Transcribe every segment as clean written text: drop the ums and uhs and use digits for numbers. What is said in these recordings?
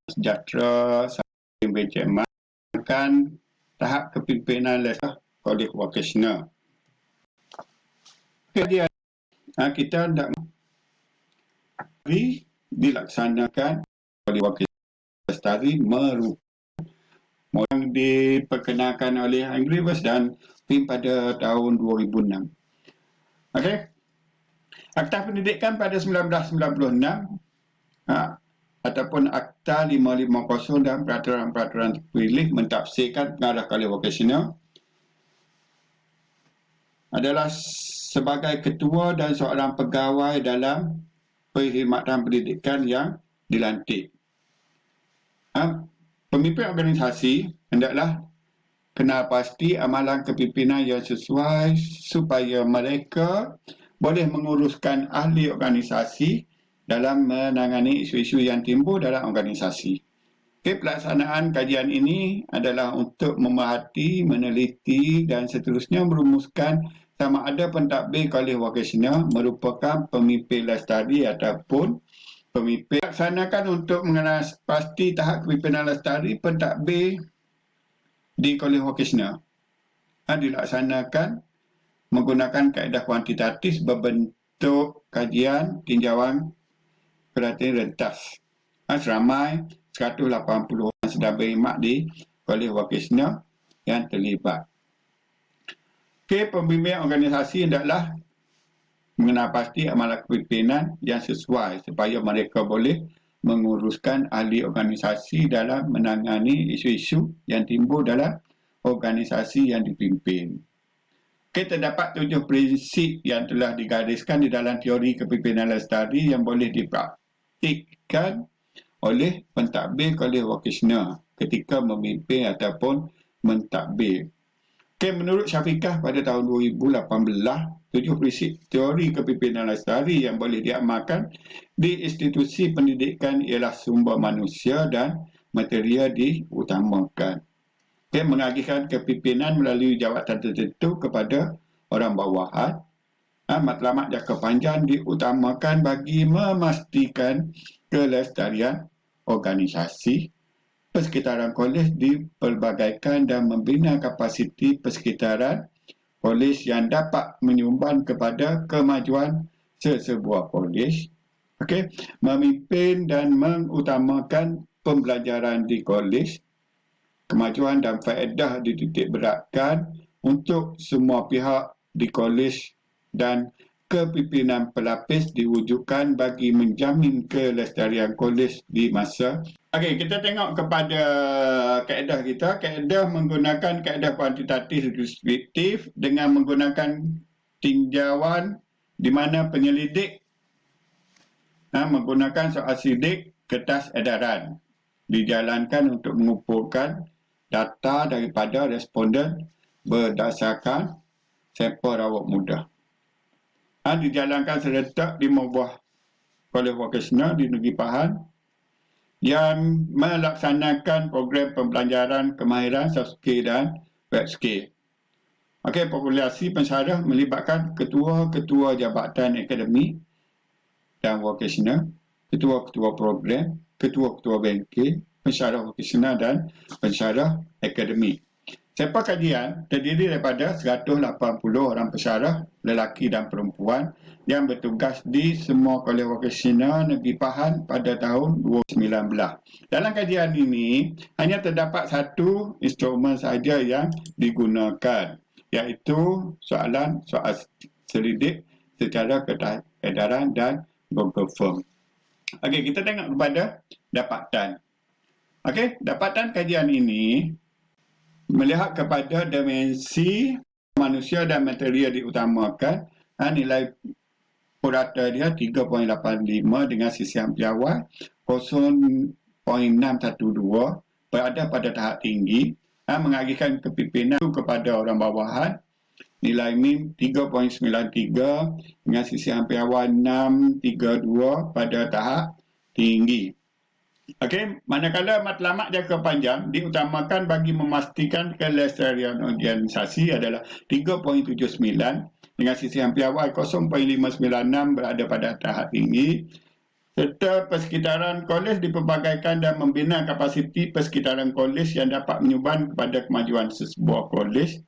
sejahtera sampai benchmarkan tahap kepimpinan kolej vocational. Kemudian kita hendak dilaksanakan oleh vocational lestari yang diperkenalkan oleh Inggris dan PIM pada tahun 2006. Okey. Akta Pendidikan pada 1996 ataupun Akta 550 dan peraturan-peraturan terpilih mentafsirkan pengarah kolej vocational adalah sebagai ketua dan seorang pegawai dalam perkhidmatan pendidikan yang dilantik. Pemimpin organisasi hendaklah kenal pasti amalan kepimpinan yang sesuai supaya mereka boleh menguruskan ahli organisasi dalam menangani isu-isu yang timbul dalam organisasi. Pelaksanaan kajian ini adalah untuk memerhati, meneliti dan seterusnya merumuskan sama ada pentadbir kolej vocational merupakan pemimpin lestari ataupun pemimpin. Laksanakan untuk mengenal pasti tahap kepimpinan lestari pentadbir di kolej vocational. Dilaksanakan menggunakan kaedah kuantitatif berbentuk kajian tinjauan perhatian rentas. Seramai 180 orang sedang berkhidmat di kolej vocational yang terlibat. Pembimbing organisasi hendaklah mengenal pasti amalan kepimpinan yang sesuai supaya mereka boleh menguruskan ahli organisasi dalam menangani isu-isu yang timbul dalam organisasi yang dipimpin. Terdapat 7 prinsip yang telah digariskan di dalam teori kepimpinan lestari yang boleh dipraktikkan oleh pentadbir kolej vocational ketika memimpin ataupun mentadbir. Menurut Syafiqah pada tahun 2018, 7 prinsip teori kepimpinan lestari yang boleh diamalkan di institusi pendidikan ialah sumber manusia dan material diutamakan. Mengagihkan kepimpinan melalui jawatan tertentu kepada orang bawahan. Matlamat jangka panjang diutamakan bagi memastikan kelestarian organisasi. Persekitaran kolej dipelbagaikan dan membina kapasiti persekitaran kolej yang dapat menyumbang kepada kemajuan sesebuah kolej. Memimpin dan mengutamakan pembelajaran di kolej. Kemajuan dan faedah dititik beratkan untuk semua pihak di kolej dan kepimpinan pelapis diwujudkan bagi menjamin kelestarian kolej di masa. Kita tengok kepada kaedah kita. Kaedah menggunakan kaedah kuantitatif deskriptif dengan menggunakan tinjauan di mana penyelidik menggunakan soal sidik kertas edaran dijalankan untuk mengumpulkan data daripada responden berdasarkan sampel rawat mudah. Dijalankan serentak 5 buah kolej vocational di Negeri Pahang yang melaksanakan program pembelajaran kemahiran soft skill dan web skill. Populasi pensyarah melibatkan ketua-ketua jabatan akademik dan vocational, ketua-ketua program, ketua-ketua bengkel, pensyarah vocational dan pensyarah akademik. Sampel kajian terdiri daripada 180 orang pensyarah lelaki dan perempuan yang bertugas di semua kolej vocational Negeri Pahang pada tahun 2019. Dalam kajian ini hanya terdapat satu instrumen sahaja yang digunakan, iaitu soal selidik secara kertas edaran dan Google Form. Kita tengok kepada dapatan. Dapatan kajian ini melihat kepada dimensi manusia dan material diutamakan. Nilai purata dia 3.85 dengan sisihan piawai 0.612, berada pada tahap tinggi. Mengagihkan kepimpinan kepada orang bawahan. Nilai min 3.93 dengan sisihan piawai 632 pada tahap tinggi. Manakala matlamat jangka panjang diutamakan bagi memastikan kelestarian organisasi adalah 3.79 dengan sisihan piawai 0.596 berada pada tahap tinggi. serta persekitaran kolej dipelbagaikan dan membina kapasiti persekitaran kolej yang dapat menyumbang kepada kemajuan sebuah kolej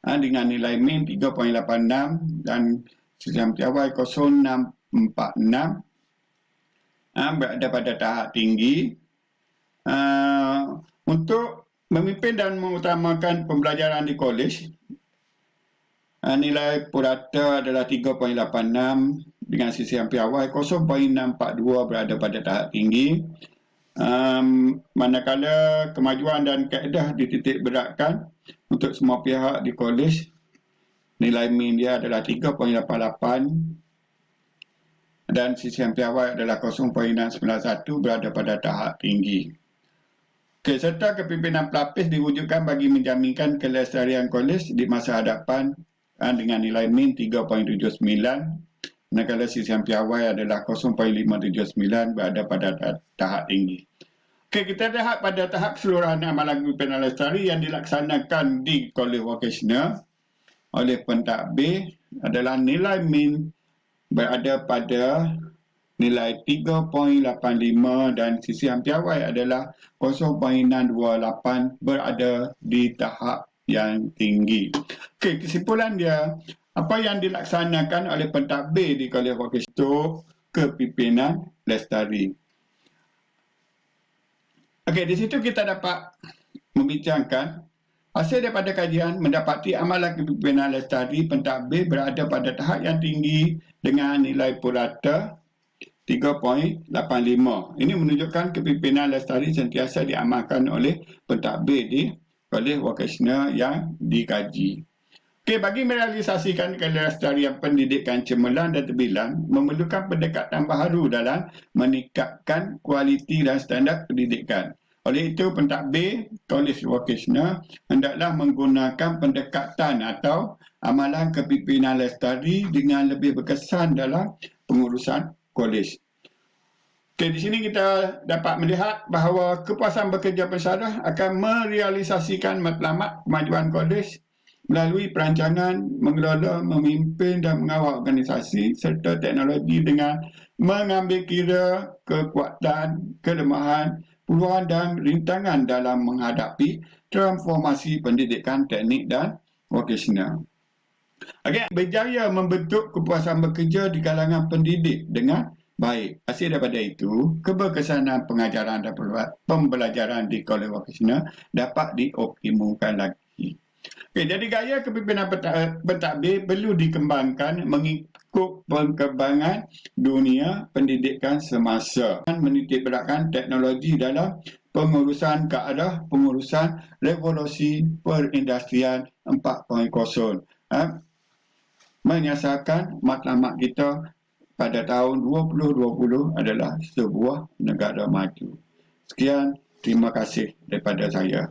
dengan nilai min 3.86 dan sisian piawai 0646 berada pada tahap tinggi untuk memimpin dan mengutamakan pembelajaran di kolej. Nilai purata adalah 3.86 dengan sisian piawai 0.642 berada pada tahap tinggi. Manakala kemajuan dan kaedah dititik beratkan untuk semua pihak di kolej, nilai min dia adalah 3.88 dan sisian piawai adalah 0.91 berada pada tahap tinggi. Serta kepimpinan pelapis diwujudkan bagi menjaminkan kelestarian kolej di masa hadapan dengan nilai min 3.79, manakala sisian piawai adalah 0.579 berada pada tahap tinggi. Kita lihat pada tahap keseluruhan amalan kepimpinan lestari yang dilaksanakan di kolej vokasional oleh pentadbir adalah nilai min berada pada nilai 3.85 dan sisian piawai adalah 0.628 berada di tahap yang tinggi. Kesimpulan dia, apa yang dilaksanakan oleh pentadbir di kolej vokasional kepimpinan lestari. Di situ kita dapat membincangkan hasil daripada kajian mendapati amalan kepimpinan lestari pentadbir berada pada tahap yang tinggi dengan nilai purata 3.85. Ini menunjukkan kepimpinan lestari sentiasa diamalkan oleh pentadbir di kolej vokasional yang dikaji. Bagi merealisasikan kelestarian pendidikan cemerlang dan terbilang, memerlukan pendekatan baharu dalam meningkatkan kualiti dan standard pendidikan. Oleh itu, pentadbir kolej vokasional hendaklah menggunakan pendekatan atau amalan kepimpinan lestari dengan lebih berkesan dalam pengurusan kolej. Di sini kita dapat melihat bahawa kepuasan bekerja pensyarah akan merealisasikan matlamat kemajuan kolej melalui perancangan, mengelola, memimpin dan mengawal organisasi serta teknologi dengan mengambil kira kekuatan, kelemahan, peluang dan rintangan dalam menghadapi transformasi pendidikan teknik dan vokasional. Berjaya membentuk kepuasan bekerja di kalangan pendidik dengan baik. Hasil daripada itu, keberkesanan pengajaran dan pembelajaran di kolej vokasional dapat dioptimumkan lagi. Jadi gaya kepimpinan pentadbir perlu dikembangkan mengikut perkembangan dunia pendidikan semasa dan menitikberatkan teknologi dalam pengurusan ke arah pengurusan revolusi perindustrian 4.0. Menyasarkan matlamat kita pada tahun 2020 adalah sebuah negara maju. Sekian, terima kasih daripada saya.